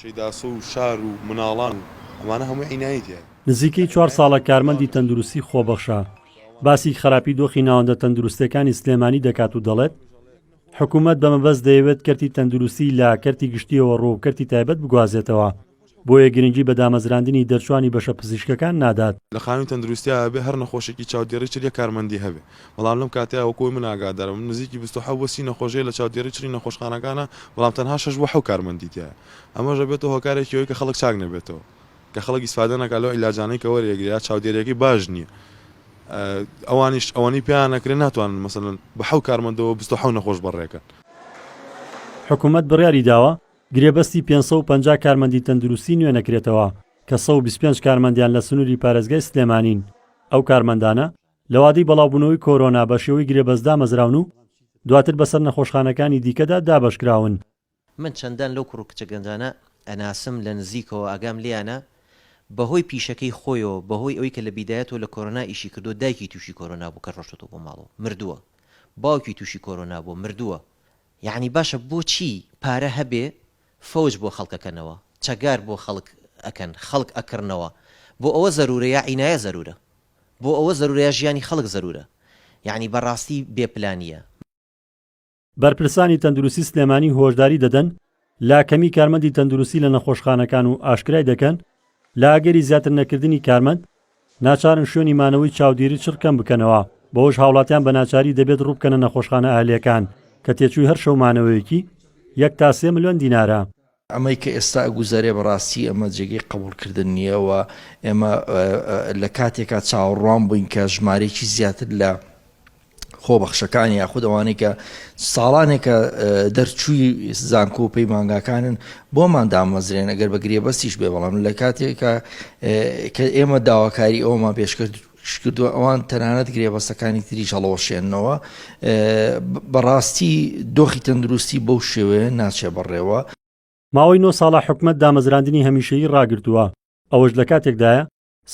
شیداسە و شار و مناڵان و ئەمانە هەموو عینایەتیە. نزیکەی 4 ساڵە کارمەندی تەندروستی خۆبەخشە باسی خراپی دۆخی ناوەندە تەندروستەکانی سلێمانی دەکات و دەڵێت حکوومەت بەمەبەست دەیەوێت کەرتی تەندروستی لە کەرتی گشتیەوە ڕۆکەرتی تایبەت بگوازێتەوە بۆیە گرنگی بە دامەزراندنی دەرچوانی بەشە پزیشکەکان نادات. لە خانووی تەندروستیا هەبێ هەر نەخۆشێکی چاودێری چریە کارمەندی هەبێ، بەڵام لەم کاتەیە وەکوی من ئاگادارم نزیکی 27 وەسی نەخۆشیە لە چاودێری چری نەخۆشخانەکانە، بەڵام تەنها 6 بۆ 7 کارمەندی تایە. ئەمەش دەبێتەوە هۆکارێکی ئەوەی کە خەڵک چاک نەبێتەوە، کە خەڵک ئیسفادە نەکات لەو عیلاجانەی کە وەرەگریا چاودێریەکەی باش نییە. ئەوانی پێیان نەکرێت ناتوانن مەسەڵەن بە 7 کارمەندەوە 27 نەخۆش بەڕێکن. حکوومەت بڕیاری داوە گرێبەستی 550 کارمەندی تەندروستی نوێ نەکرێتەوە کە 125 کارمەندیان لە سنووری پارێزگای سلێمانین. ئەو کارمەندانە لە وادەی بەڵاوبوونەوەی کۆرۆنا بە شێوەی گرێبەستدا مەزراون و دواتر بەسەر نەخۆشخانەکانی دیکەدا دابەشکراون. من چەندان لەو کوڕ و کچە گەنجانە ئەناسم لە نزیکەوە ئاگام لیانە بەهۆی پیشەکەی خۆیەوە بەهۆی ئەوەی کە لە بیدایەتەوە لە کۆرۆنا ئیشی کردو دایکی تووشی کۆرۆنا بوو کە ڕۆشتەوە بۆ ماڵەوە مردووە، باوکی تووشی کۆرۆنا بوو مردووە. یعنی باشە بۆچی پارە هەبێ فەوج بۆ خەڵکەکەنەوە چەگار بۆ خەڵک ئەکەن خەڵک ئەکردنەوە بۆ ئەوە زەرورە یا عینایە زەرورە بۆ ئەوە زەرورەیە ژیانی خەڵک زەرورە، یعنی بەڕاستی بێپلانیە. بەرپرسانی تەندروستی سلێمانی هۆشداری دەدەن لا کەمی کارمەندی تەندروستی لە نەخۆشخانەکان و ئاشکرای دەکەن لا ئەگەری زیاتر نەکردنی کارمەند ناچارن شوێنی مانەوەی چاودێری چڕکەم بکەنەوە بەهۆش هاوڵاتیان بە ناچاری دەبێت ڕووبکەنە نەخۆشخانە ئاهلیەکان کە تێچووی هەر شەومانەوەیەکی 1 تا 3 ملیۆن دینارە. ئەمەی کە ئێستا گوزارێ بەڕاستی ئەمە جێگەی قبولکردن نییەوە ئێمە لە کاتێکا چاوەڕوان بووین کە ژمارەیەکی زیاتر لە خۆبەخشەکانی یاخود ئەوانەی کە ساڵانێکە دەرچووی زانکۆ و پەیمانگاکانن بۆمان دامەزرێن ئەگەر بە گرێبەستیش بێ، بەڵام لە کاتێکە کە ئێمە داواکاری ئەومان پێشکردووە ئەوان تەنانەت گرێبەستەکانی تریش هەڵەوەشێننەوە بەڕاستی دۆخی تەندروستی بەو شێوەیە ناچێ بەڕێوە. ماوەی 9 ساڵە حکوومەت دامەزراندنی هەمیشەیی ڕاگرتووە ئەوەش لە کاتێکدایە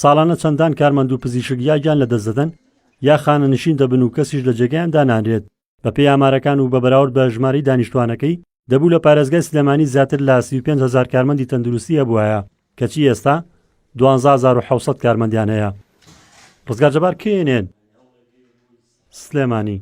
ساڵانە چەندان کارمەند و پزیشک یا گیان لە دەستدەدەن یا خانە نشین دەبن و کەسیش لە جێگەیان دانانرێت. بە پێی ئامارەکان و بە بەراورد بە ژمارەی دانیشتوانەکەی دەبوو لە پارێزگای سلێمانی زیاتر لە 35,000 کارمەندی تەندروستی هەبووایە کەچی ئێستا 12,700 کارمەندیان هەیە. ڕزگار جەبار کێنێن سلێمانی.